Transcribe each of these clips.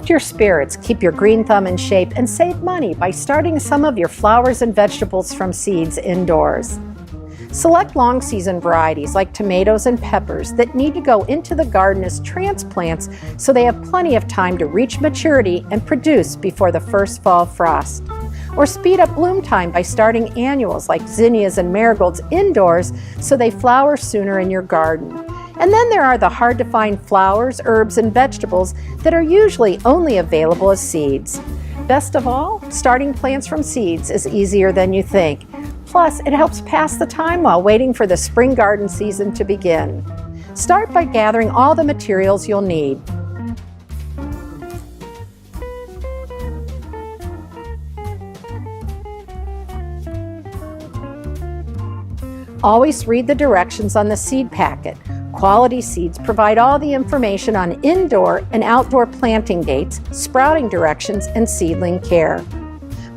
lift your spirits, keep your green thumb in shape, and save money by starting some of your flowers and vegetables from seeds indoors. Select long season varieties like tomatoes and peppers that need to go into the garden as transplants so they have plenty of time to reach maturity and produce before the first fall frost. Or speed up bloom time by starting annuals like zinnias and marigolds indoors so they flower sooner in your garden. And then there are the hard-to-find flowers, herbs, and vegetables that are usually only available as seeds. Best of all, starting plants from seeds is easier than you think. Plus, it helps pass the time while waiting for the spring garden season to begin. Start by gathering all the materials you'll need. Always read the directions on the seed packet. Quality seeds provide all the information on indoor and outdoor planting dates, sprouting directions, and seedling care.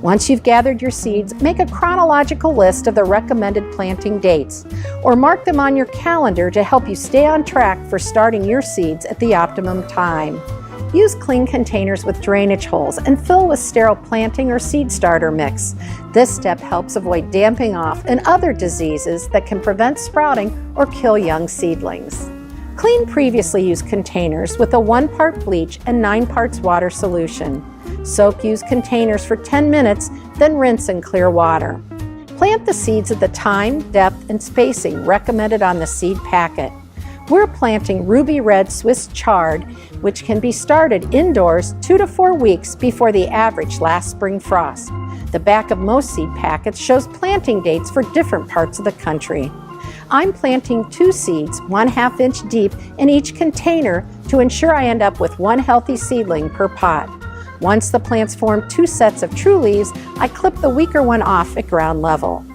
Once you've gathered your seeds, make a chronological list of the recommended planting dates, or mark them on your calendar to help you stay on track for starting your seeds at the optimum time. Use clean containers with drainage holes and fill with sterile planting or seed starter mix. This step helps avoid damping off and other diseases that can prevent sprouting or kill young seedlings. Clean previously used containers with a 1 part bleach and 9 parts water solution. Soak used containers for 10 minutes, then rinse in clear water. Plant the seeds at the time, depth, and spacing recommended on the seed packet. We're planting ruby red Swiss chard, which can be started indoors 2 to 4 weeks before the average last spring frost. The back of most seed packets shows planting dates for different parts of the country. I'm planting 2 seeds 1/2 inch deep in each container to ensure I end up with 1 healthy seedling per pot. Once the plants form 2 sets of true leaves, I clip the weaker one off at ground level.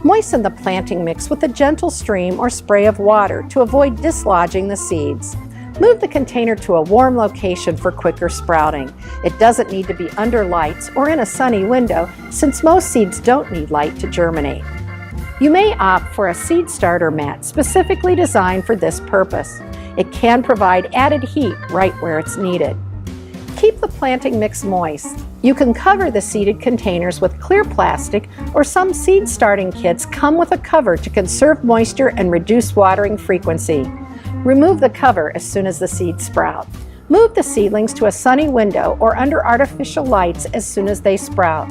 Moisten the planting mix with a gentle stream or spray of water to avoid dislodging the seeds. Move the container to a warm location for quicker sprouting. It doesn't need to be under lights or in a sunny window, since most seeds don't need light to germinate. You may opt for a seed starter mat specifically designed for this purpose. It can provide added heat right where it's needed. Keep the planting mix moist. You can cover the seeded containers with clear plastic, or some seed starting kits come with a cover to conserve moisture and reduce watering frequency. Remove the cover as soon as the seeds sprout. Move the seedlings to a sunny window or under artificial lights as soon as they sprout.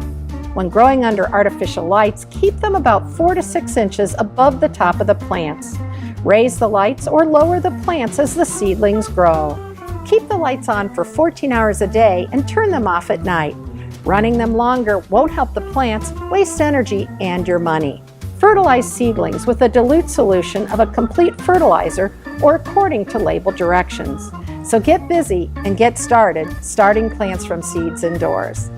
When growing under artificial lights, keep them about 4 to 6 inches above the top of the plants. Raise the lights or lower the plants as the seedlings grow. Keep the lights on for 14 hours a day and turn them off at night. Running them longer won't help the plants, waste energy, and your money. Fertilize seedlings with a dilute solution of a complete fertilizer or according to label directions. So get busy and get started, starting plants from seeds indoors.